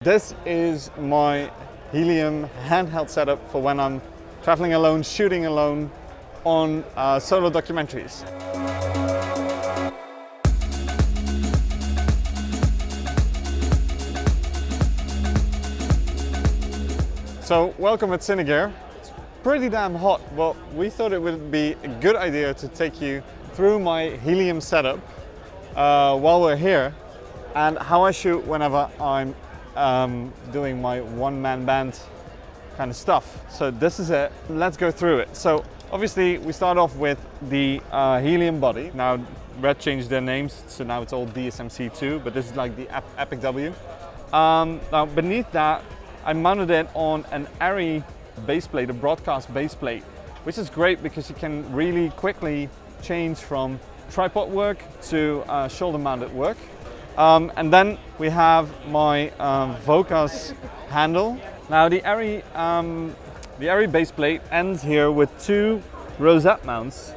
This is my Helium handheld setup for when I'm traveling alone, shooting alone on solo documentaries. So welcome at Cinegear. It's pretty damn hot, but we thought it would be a good idea to take you through my Helium setup while we're here and how I shoot whenever I'm doing my one-man band kind of stuff. So this is it. Let's go through it. So obviously we start off with the Helium body. Now RED changed their names, so now it's all DSMC2, but this is like the Epic W. Now beneath that I mounted it on an RED baseplate, a broadcast baseplate, which is great because you can really quickly change from tripod work to shoulder mounted work. And then we have my Vocus handle. Now the RED baseplate ends here with two rosette mounts,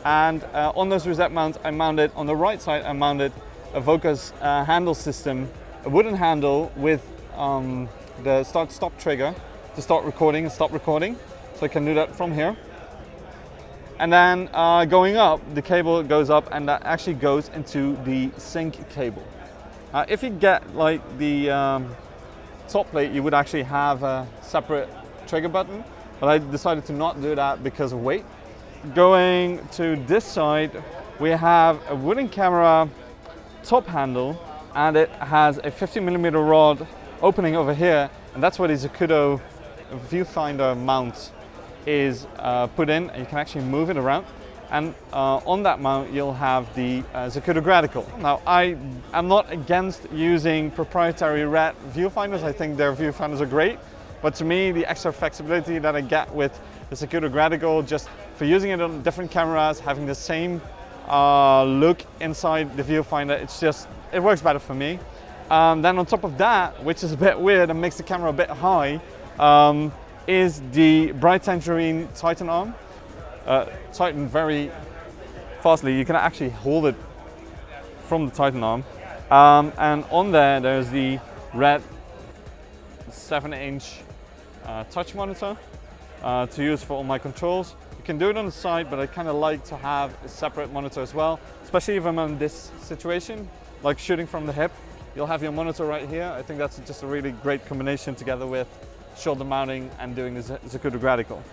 and on those rosette mounts I mounted, on the right side I mounted a Vocus handle system, a wooden handle with the start-stop trigger to start recording and stop recording, so I can do that from here. And then going up, the cable goes up and that actually goes into the sync cable. If you get like the top plate, you would actually have a separate trigger button, but I decided to not do that because of weight. Going to this side, we have a wooden camera top handle, and it has a 50mm rod opening over here, and that's where the Zacuto Viewfinder mount is put in, and you can actually move it around. And on that mount you'll have the Zacuto Gradical. Now I am not against using proprietary RED viewfinders. I think their viewfinders are great, but to me the extra flexibility that I get with the Zacuto Gradical, just for using it on different cameras, having the same look inside the viewfinder, it works better for me. Then on top of that, which is a bit weird and makes the camera a bit high, is the Bright Tangerine Titan arm. Tighten very fastly. You can actually hold it from the Titan arm. And on there's the RED 7-inch touch monitor to use for all my controls. You can do it on the side, but I kind of like to have a separate monitor as well, especially if I'm in this situation, like shooting from the hip. You'll have your monitor right here. I think that's just a really great combination together with shoulder mounting and doing the Zacuto Gradical.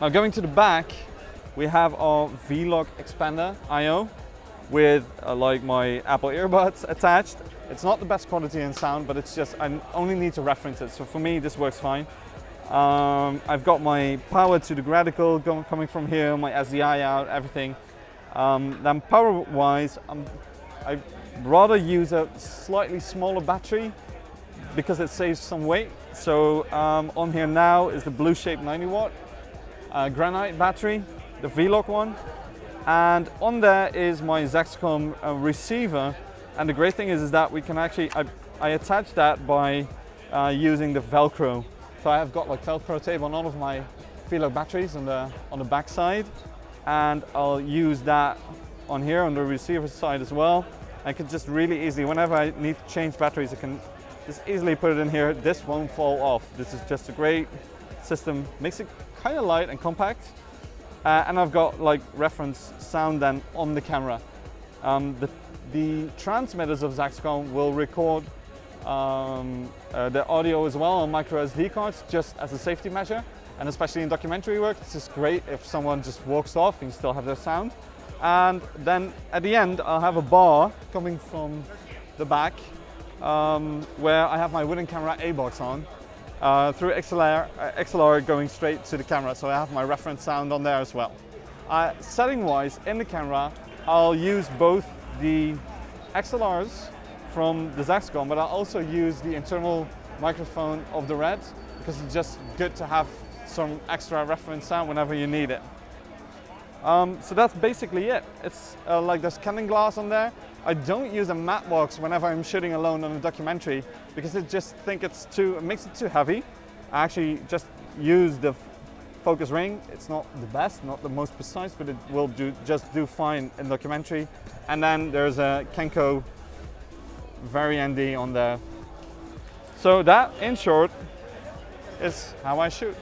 Now going to the back, we have our V-Log expander IO with like my Apple earbuds attached. It's not the best quality in sound, but it's just, I only need to reference it. So for me, this works fine. I've got my power to the Gradical coming from here, my SDI out, everything. Then power-wise, I'd rather use a slightly smaller battery because it saves some weight. So on here now is the blue shape 90-watt granite battery, the V-Log one, and on there is my Saxophone receiver. And the great thing is that we can actually, I attach that by using the Velcro. So I have got like Velcro tape on all of my V-Log batteries on the back side, and I'll use that on here on the receiver side as well. I can just really easily, whenever I need to change batteries, I can just easily put it in here. This won't fall off. This is just a great system. Makes it kind of light and compact. And I've got like reference sound then on the camera. The transmitters of Saxophone will record the audio as well on micro SD cards, just as a safety measure. And especially in documentary work, it's just great if someone just walks off and you still have their sound. And then at the end, I'll have a bar coming from the back where I have my wooden camera A-box on through XLR going straight to the camera. So I have my reference sound on there as well. Setting-wise, in the camera, I'll use both the XLRs from the Saxophone, but I'll also use the internal microphone of the RED because it's just good to have some extra reference sound whenever you need it. So that's basically it. It's like there's Canon glass on there. I don't use a matte box whenever I'm shooting alone on a documentary because I just think it makes it too heavy. I actually just use the focus ring. It's not the best, not the most precise, but it will just do fine in documentary. And then there's a Kenko very ND on there So that, in short, is how I shoot.